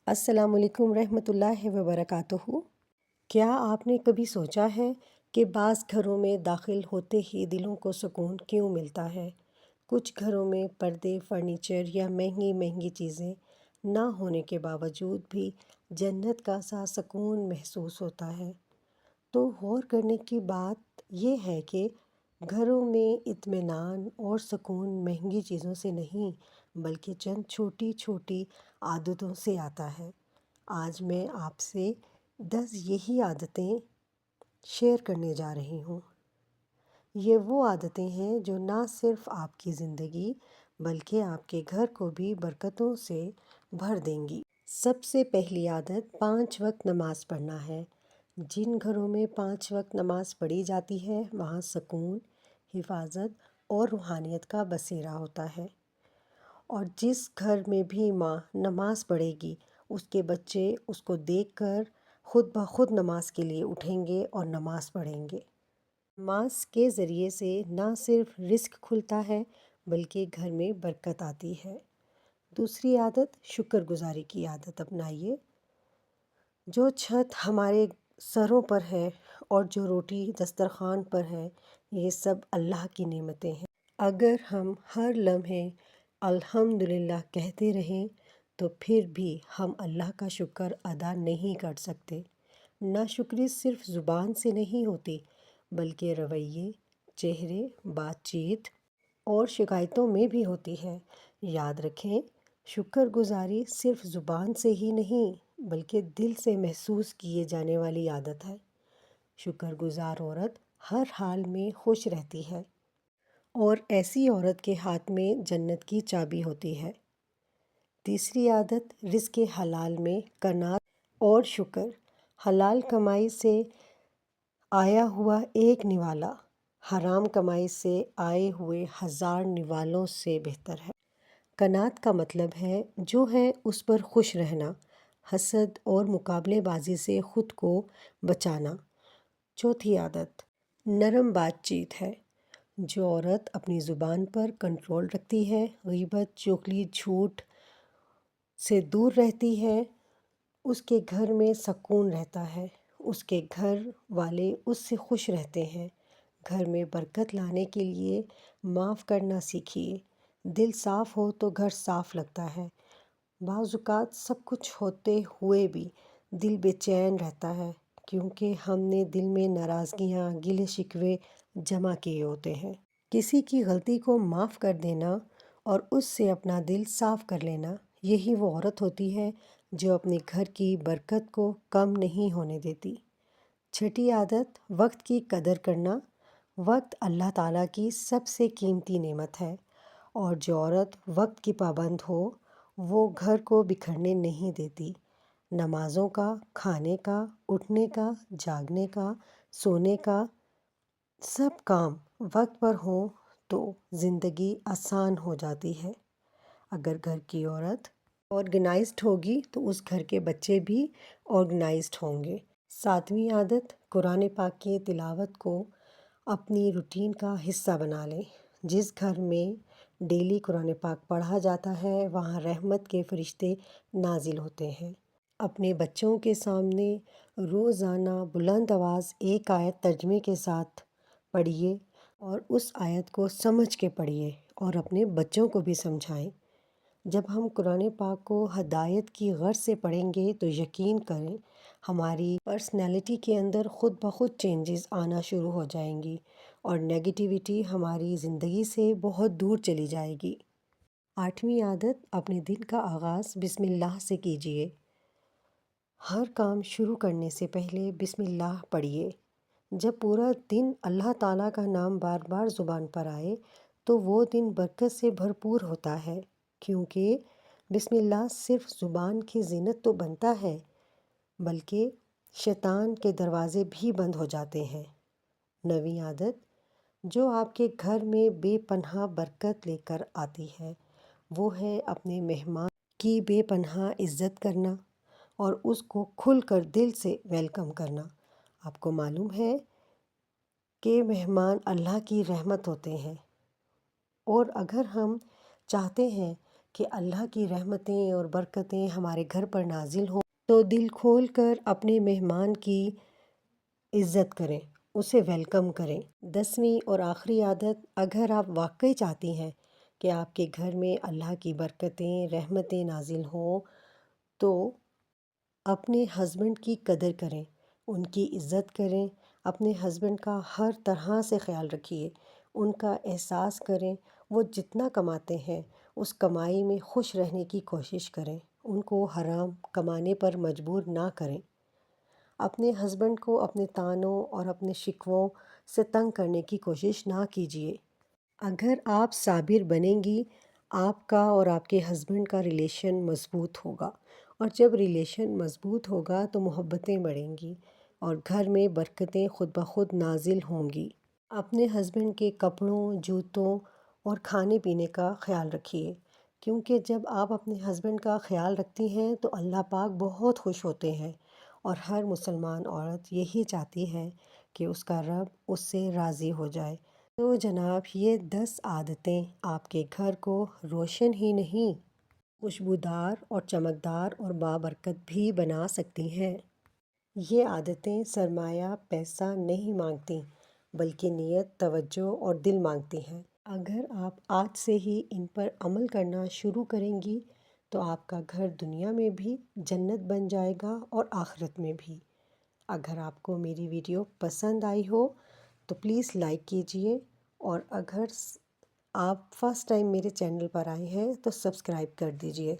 السلام علیکم ورحمۃ اللہ وبرکاتہ۔ کیا آپ نے کبھی سوچا ہے کہ بعض گھروں میں داخل ہوتے ہی دلوں کو سکون کیوں ملتا ہے؟ کچھ گھروں میں پردے، فرنیچر یا مہنگی مہنگی چیزیں نہ ہونے کے باوجود بھی جنت کا سا سکون محسوس ہوتا ہے۔ تو غور کرنے کی بات یہ ہے کہ گھروں میں اطمینان اور سکون مہنگی چیزوں سے نہیں بلکہ چند چھوٹی چھوٹی عادتوں سے آتا ہے۔ آج میں آپ سے 10 یہی عادتیں شیئر کرنے جا رہی ہوں۔ یہ وہ عادتیں ہیں جو نہ صرف آپ کی زندگی بلکہ آپ کے گھر کو بھی برکتوں سے بھر دیں گی۔ سب سے پہلی عادت 5 وقت نماز پڑھنا ہے۔ جن گھروں میں 5 وقت نماز پڑھی جاتی ہے وہاں سکون، حفاظت اور روحانیت کا بسیرا ہوتا ہے۔ اور جس گھر میں بھی ماں نماز پڑھے گی اس کے بچے اس کو دیکھ کر خود بخود نماز کے لیے اٹھیں گے اور نماز پڑھیں گے۔ نماز کے ذریعے سے نہ صرف رزق کھلتا ہے بلکہ گھر میں برکت آتی ہے۔ دوسری عادت شکر گزاری کی عادت اپنائیے۔ جو چھت ہمارے سروں پر ہے اور جو روٹی دسترخوان پر ہے یہ سب اللہ کی نعمتیں ہیں۔ اگر ہم ہر لمحے الحمدللہ کہتے رہیں تو پھر بھی ہم اللہ کا شکر ادا نہیں کر سکتے۔ ناشکری صرف زبان سے نہیں ہوتی بلکہ رویے، چہرے، بات چیت اور شکایتوں میں بھی ہوتی ہے۔ یاد رکھیں، شکر گزاری صرف زبان سے ہی نہیں بلکہ دل سے محسوس کیے جانے والی عادت ہے۔ شکر گزار عورت ہر حال میں خوش رہتی ہے اور ایسی عورت کے ہاتھ میں جنت کی چابی ہوتی ہے۔ تیسری عادت رزق حلال میں قناعت اور شکر۔ حلال کمائی سے آیا ہوا ایک نوالا حرام کمائی سے آئے ہوئے 1000 نوالوں سے بہتر ہے۔ قناعت کا مطلب ہے جو ہے اس پر خوش رہنا، حسد اور مقابلے بازی سے خود کو بچانا۔ چوتھی عادت نرم بات چیت ہے۔ جو عورت اپنی زبان پر کنٹرول رکھتی ہے، غیبت، چغلی، جھوٹ سے دور رہتی ہے، اس کے گھر میں سکون رہتا ہے، اس کے گھر والے اس سے خوش رہتے ہیں۔ گھر میں برکت لانے کے لیے معاف کرنا سیکھیے۔ دل صاف ہو تو گھر صاف لگتا ہے۔ بعض اوقات سب کچھ ہوتے ہوئے بھی دل بے چین رہتا ہے کیونکہ ہم نے دل میں ناراضگیاں، گلے شکوے جمع کیے ہوتے ہیں۔ کسی کی غلطی کو معاف کر دینا اور اس سے اپنا دل صاف کر لینا، یہی وہ عورت ہوتی ہے جو اپنے گھر کی برکت کو کم نہیں ہونے دیتی۔ چھٹی عادت وقت کی قدر کرنا۔ وقت اللہ تعالیٰ کی سب سے قیمتی نعمت ہے اور جو عورت وقت کی پابند ہو وہ گھر کو بکھرنے نہیں دیتی۔ نمازوں کا، کھانے کا، اٹھنے کا، جاگنے کا، سونے کا سب کام وقت پر ہوں تو زندگی آسان ہو جاتی ہے۔ اگر گھر کی عورت آرگنائزڈ ہوگی تو اس گھر کے بچے بھی آرگنائزڈ ہوں گے۔ ساتویں عادت قرآن پاک کی تلاوت کو اپنی روٹین کا حصہ بنا لیں۔ جس گھر میں ڈیلی قرآن پاک پڑھا جاتا ہے وہاں رحمت کے فرشتے نازل ہوتے ہیں۔ اپنے بچوں کے سامنے روزانہ بلند آواز ایک آیت ترجمے کے ساتھ پڑھیے اور اس آیت کو سمجھ کے پڑھیے اور اپنے بچوں کو بھی سمجھائیں۔ جب ہم قرآن پاک کو ہدایت کی غرض سے پڑھیں گے تو یقین کریں ہماری پرسنالٹی کے اندر خود بخود چینجز آنا شروع ہو جائیں گی اور نیگیٹیوٹی ہماری زندگی سے بہت دور چلی جائے گی۔ 8ویں عادت اپنے دن کا آغاز بسم اللہ سے کیجیے۔ ہر کام شروع کرنے سے پہلے بسم اللہ پڑھیے۔ جب پورا دن اللہ تعالیٰ کا نام بار بار زبان پر آئے تو وہ دن برکت سے بھرپور ہوتا ہے، کیونکہ بسم اللہ صرف زبان کی زینت تو بنتا ہے بلکہ شیطان کے دروازے بھی بند ہو جاتے ہیں۔ 9ویں عادت جو آپ کے گھر میں بے پناہ برکت لے کر آتی ہے وہ ہے اپنے مہمان کی بے پناہ عزت کرنا اور اس کو کھل کر دل سے ویلکم کرنا۔ آپ کو معلوم ہے کہ مہمان اللہ کی رحمت ہوتے ہیں اور اگر ہم چاہتے ہیں کہ اللہ کی رحمتیں اور برکتیں ہمارے گھر پر نازل ہوں تو دل کھول کر اپنے مہمان کی عزت کریں، اسے ویلکم کریں۔ 10ویں اور آخری عادت، اگر آپ واقعی چاہتی ہیں کہ آپ کے گھر میں اللہ کی برکتیں، رحمتیں نازل ہوں تو اپنے ہسبینڈ کی قدر کریں، ان کی عزت کریں، اپنے ہسبینڈ کا ہر طرح سے خیال رکھیے، ان کا احساس کریں، وہ جتنا کماتے ہیں اس کمائی میں خوش رہنے کی کوشش کریں، ان کو حرام کمانے پر مجبور نہ کریں۔ اپنے ہسبینڈ کو اپنے طعنوں اور اپنے شکووں سے تنگ کرنے کی کوشش نہ کیجیے۔ اگر آپ صابر بنیں گی، آپ کا اور آپ کے ہسبینڈ کا ریلیشن مضبوط ہوگا، اور جب ریلیشن مضبوط ہوگا تو محبتیں بڑھیں گی اور گھر میں برکتیں خود بخود نازل ہوں گی۔ اپنے ہسبینڈ کے کپڑوں، جوتوں اور کھانے پینے کا خیال رکھیے، کیونکہ جب آپ اپنے ہسبینڈ کا خیال رکھتی ہیں تو اللہ پاک بہت خوش ہوتے ہیں، اور ہر مسلمان عورت یہی چاہتی ہے کہ اس کا رب اس سے راضی ہو جائے۔ تو جناب، یہ 10 عادتیں آپ کے گھر کو روشن ہی نہیں، خوشبودار اور چمکدار اور بابرکت بھی بنا سکتی ہیں۔ یہ عادتیں سرمایہ پیسہ نہیں مانگتی، بلکہ نیت، توجہ اور دل مانگتی ہیں۔ اگر آپ آج سے ہی ان پر عمل کرنا شروع کریں گی تو آپ کا گھر دنیا میں بھی جنت بن جائے گا اور آخرت میں بھی۔ اگر آپ کو میری ویڈیو پسند آئی ہو تو پلیز لائک کیجئے، اور اگر آپ فرسٹ ٹائم میرے چینل پر آئے ہیں تو سبسکرائب کر دیجئے۔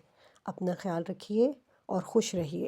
اپنا خیال رکھیے اور خوش رہیے۔